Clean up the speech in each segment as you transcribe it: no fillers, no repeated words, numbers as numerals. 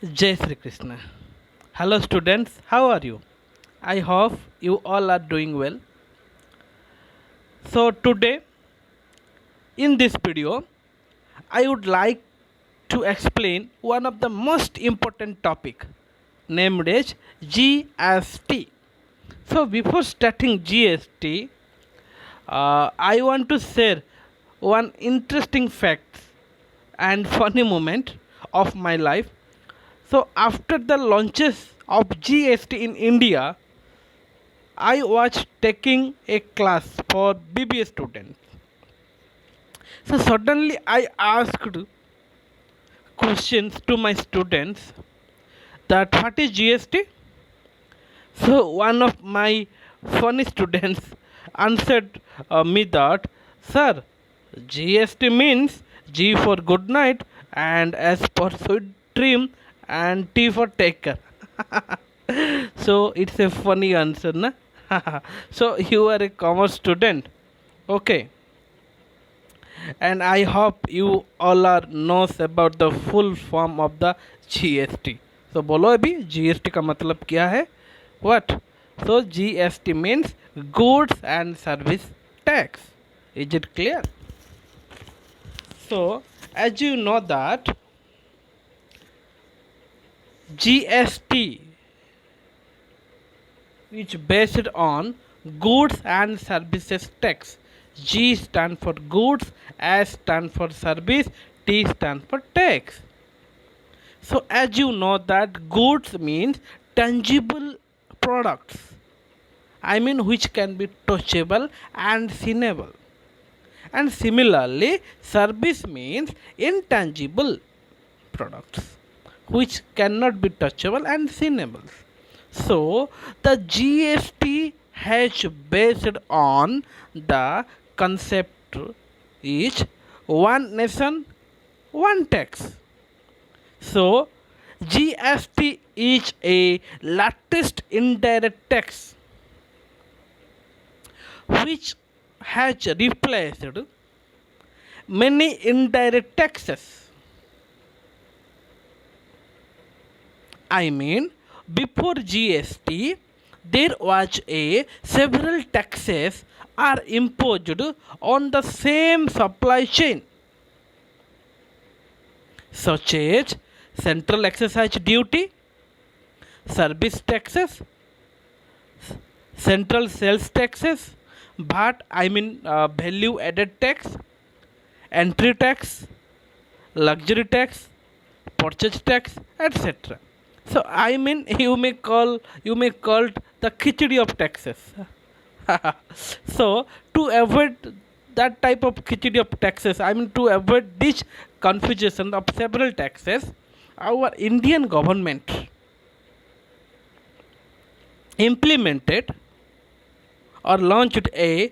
Jai Sri Krishna. Hello, students. How are you? I hope you all are doing well. So, today in this video, I would like to explain one of the most important topic named as GST. So, before starting GST, I want to share one interesting fact and funny moment of my life. So after the launches of GST in India, I was taking a class for BBA students. So suddenly I asked questions to my students that what is GST? So one of my funny students answered me that, sir, GST means G for good night and S for sweet dream and T for taker. So it's a funny answer, na? So you are a commerce student, okay? And I hope you all are knows about the full form of the GST. So बोलो अभी GST का मतलब क्या है? What? So GST means goods and service tax. Is it clear? So as you know that GST is based on goods and services tax. G stand for goods, S stand for service, T stand for tax. So as you know that goods means tangible products. I mean which can be touchable and seeable. And similarly, service means intangible products which cannot be touchable and seeable. So the GST has based on the concept is one nation, one tax. So GST is a latest indirect tax which has replaced many indirect taxes. I mean, before GST, there was a several taxes are imposed on the same supply chain, such as central excise duty, service taxes, central sales taxes, VAT, I mean value added tax, entry tax, luxury tax, purchase tax, etc. So I mean you may call the khichdi of taxes. So to avoid that type of khichdi of taxes, I mean to avoid this confusion of several taxes, our Indian government implemented or launched a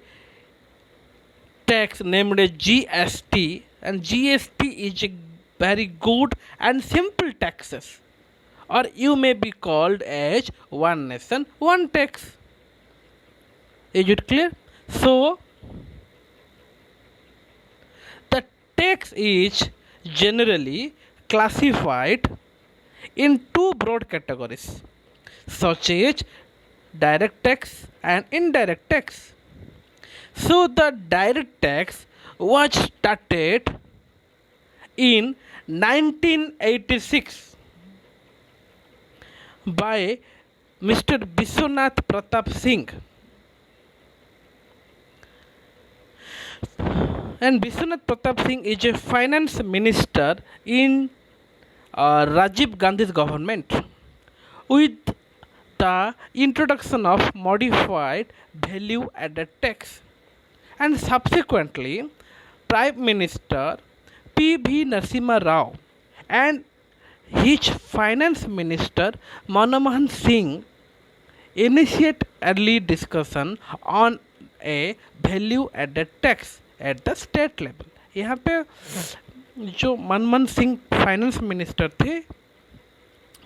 tax named as GST, and GST is a very good and simple taxes, or you may be called as one nation, one tax. Is it clear? So the tax is generally classified in two broad categories, such as direct tax and indirect tax. So the direct tax was started in 1986 by Mr. Biswanath Pratap Singh. And Biswanath Pratap Singh is a finance minister in Rajiv Gandhi's government. With the introduction of modified value added tax, and subsequently Prime Minister P.V. Narasimha Rao and his finance minister Manmohan Singh initiate early discussion on a value added tax at the state level. यहाँ पे जो Manmohan Singh finance minister थे,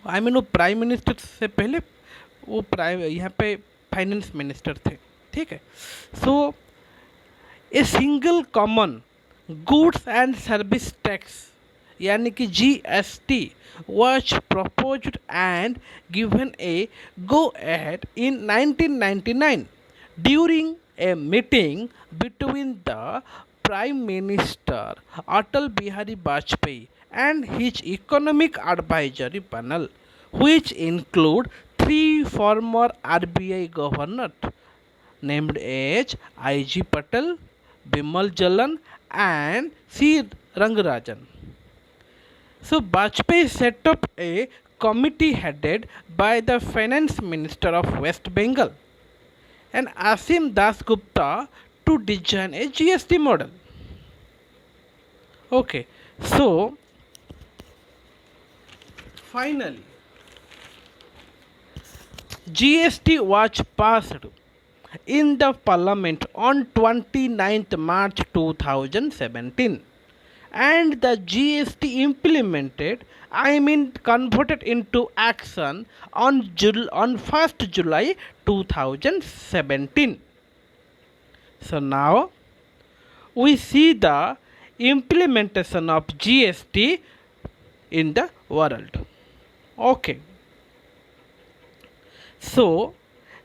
I mean वो prime minister से पहले वो यहाँ पे फाइनेंस मिनिस्टर थे, ठीक है. So a single common goods and service tax यानी कि GST was proposed and given a go ahead in 1999 during a meeting between the Prime Minister Atal Bihari Vajpayee and his economic advisory panel, which include three former RBI governors named as I.G. Patel, Bimal Jalan, and C. Rangarajan. So Bajpayee set up a committee headed by the Finance Minister of West Bengal and Asim Das Gupta to design a GST model. Okay, so finally GST was passed in the parliament on 29th March 2017 and the GST implemented, converted into action on 1st July 2017. So now we see the implementation of GST in the world. Okay. So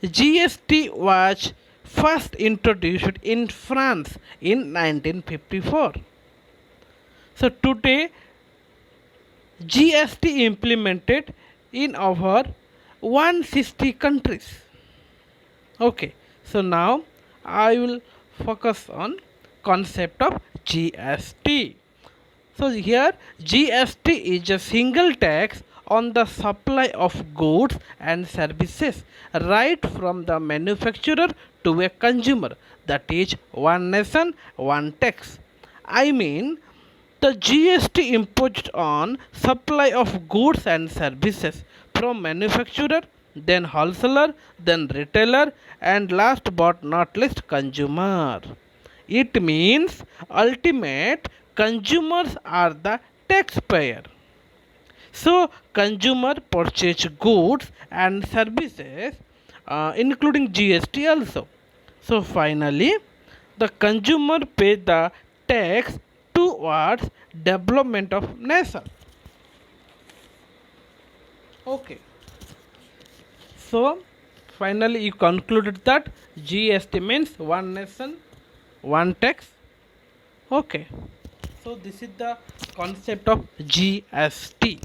GST was first introduced in France in 1954. So today GST implemented in over 160 countries. Okay, so now I will focus on concept of GST. So here GST is a single tax on the supply of goods and services right from the manufacturer to a consumer, that is one nation one tax. The GST imposed on supply of goods and services from manufacturer, then wholesaler, then retailer, and last but not least consumer. It means ultimate consumers are the taxpayer. So consumer purchase goods and services including GST also. So finally the consumer pays the tax towards development of nation. Okay. So finally you concluded that GST means one nation, one tax. Okay. So this is the concept of GST.